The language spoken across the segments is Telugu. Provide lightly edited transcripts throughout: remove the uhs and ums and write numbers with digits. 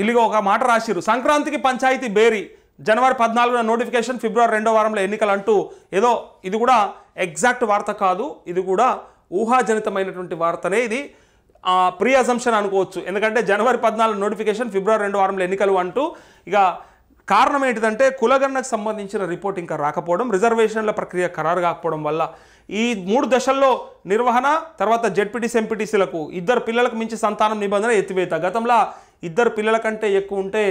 ఇల్లుగా ఒక మాట రాసిరు, సంక్రాంతికి పంచాయతీ బేరీ, జనవరి 14న నోటిఫికేషన్, ఫిబ్రవరి 2వ వారంలో ఎన్నికలు అంటూ ఏదో ఇది కూడా ఎగ్జాక్ట్ వార్త కాదు, ఇది కూడా ఊహాజనితమైనటువంటి వార్తనే. ఇది ప్రీ అజంప్షన్ అనుకోవచ్చు. ఎందుకంటే జనవరి 14 నోటిఫికేషన్, ఫిబ్రవరి 2వ వారంలో ఎన్నికలు అంటూ ఇక కారణం ఏంటిదంటే కులగణనకు సంబంధించిన రిపోర్ట్ ఇంకా రాకపోవడం, రిజర్వేషన్ల ప్రక్రియ ఖరారు కాకపోవడం వల్ల ఈ 3 దశల్లో నిర్వహణ, తర్వాత జెడ్పీటీసీ ఎంపీటీసీలకు 2 పిల్లలకు మించి సంతానం నిబంధన ఎత్తివేత. గతంలో 2 పిల్లల కంటే ఎక్కువ ఉంటే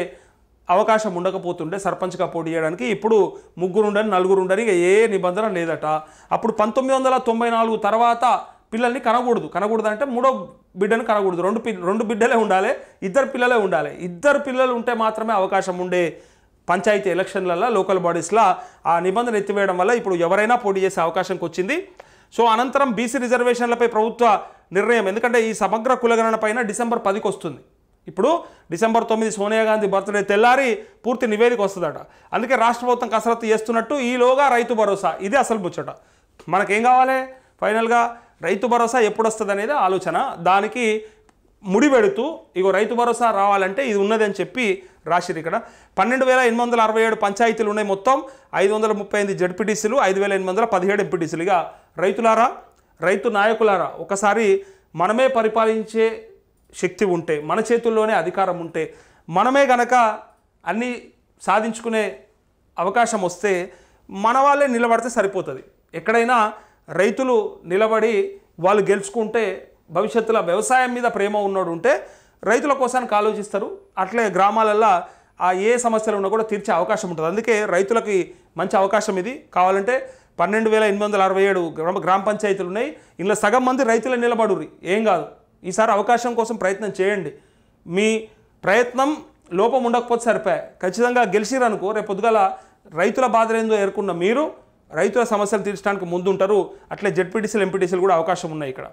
అవకాశం ఉండకపోతుండే సర్పంచ్గా పోటీ చేయడానికి. ఇప్పుడు 3 ఉండని 4 ఉండని ఏ నిబంధన లేదట. అప్పుడు 1994 తర్వాత పిల్లల్ని కనకూడదు అంటే 3వ బిడ్డను కనకూడదు, 2 బిడ్డలే ఉండాలి, 2 పిల్లలే ఉండాలి. 2 పిల్లలు ఉంటే మాత్రమే అవకాశం ఉండే పంచాయతీ ఎలక్షన్లలో, లోకల్ బాడీస్లో ఆ నిబంధన ఎత్తివేయడం వల్ల ఇప్పుడు ఎవరైనా పోటీ చేసే అవకాశంకి వచ్చింది. సో అనంతరం బీసీ రిజర్వేషన్లపై ప్రభుత్వ నిర్ణయం, ఎందుకంటే ఈ సమగ్ర కులగణన పైన డిసెంబర్ 10కి వస్తుంది. ఇప్పుడు డిసెంబర్ 9 సోనియా గాంధీ బర్త్డే తెల్లారి పూర్తి నివేదిక వస్తుందట. అందుకే రాష్ట్ర ప్రభుత్వం కసరత్తు చేస్తున్నట్టు ఈలోగా రైతు భరోసా, ఇదే అసలు ముచ్చట. మనకేం కావాలి ఫైనల్గా, రైతు భరోసా ఎప్పుడు వస్తుంది అనేది ఆలోచన. దానికి ముడిపెడుతూ ఇగో రైతు భరోసా రావాలంటే ఇది ఉన్నది అని చెప్పి రాసిరు. ఇక్కడ 12,867 పంచాయతీలు ఉన్నాయి, మొత్తం 538 జడ్పీటీసీలు, 5,817 ఎంపీటీసీలు. ఇక రైతులారా, రైతు నాయకులారా, ఒకసారి మనమే పరిపాలించే శక్తి ఉంటే, మన చేతుల్లోనే అధికారం ఉంటే, మనమే గనక అన్నీ సాధించుకునే అవకాశం వస్తే మన వాళ్ళే నిలబడితే సరిపోతుంది. ఎక్కడైనా రైతులు నిలబడి వాళ్ళు గెలుచుకుంటే, భవిష్యత్తులో వ్యవసాయం మీద ప్రేమ ఉన్నోడు ఉంటే రైతుల కోసానికి ఆలోచిస్తారు. అట్లే గ్రామాలల్లో ఏ సమస్యలు ఉన్నా కూడా తీర్చే అవకాశం ఉంటుంది. అందుకే రైతులకి మంచి అవకాశం ఇది. కావాలంటే 12,867 గ్రామ పంచాయతీలు ఉన్నాయి, ఇందులో సగం మంది రైతులు నిలబడుర్రి, ఏం కాదు. ఈసారి అవకాశం కోసం ప్రయత్నం చేయండి. మీ ప్రయత్నం లోపం ఉండకపోతే సరిపోయా, ఖచ్చితంగా గెలిచిరనుకో రేపు పొద్దుగాల రైతుల బాధలేందో ఎదుర్కొన్న మీరు రైతుల సమస్యలు తీర్చడానికి ముందుంటారు. అట్లే జెడ్పీటీసీలు ఎంపీటీసీలు కూడా అవకాశం ఉన్నాయి ఇక్కడ.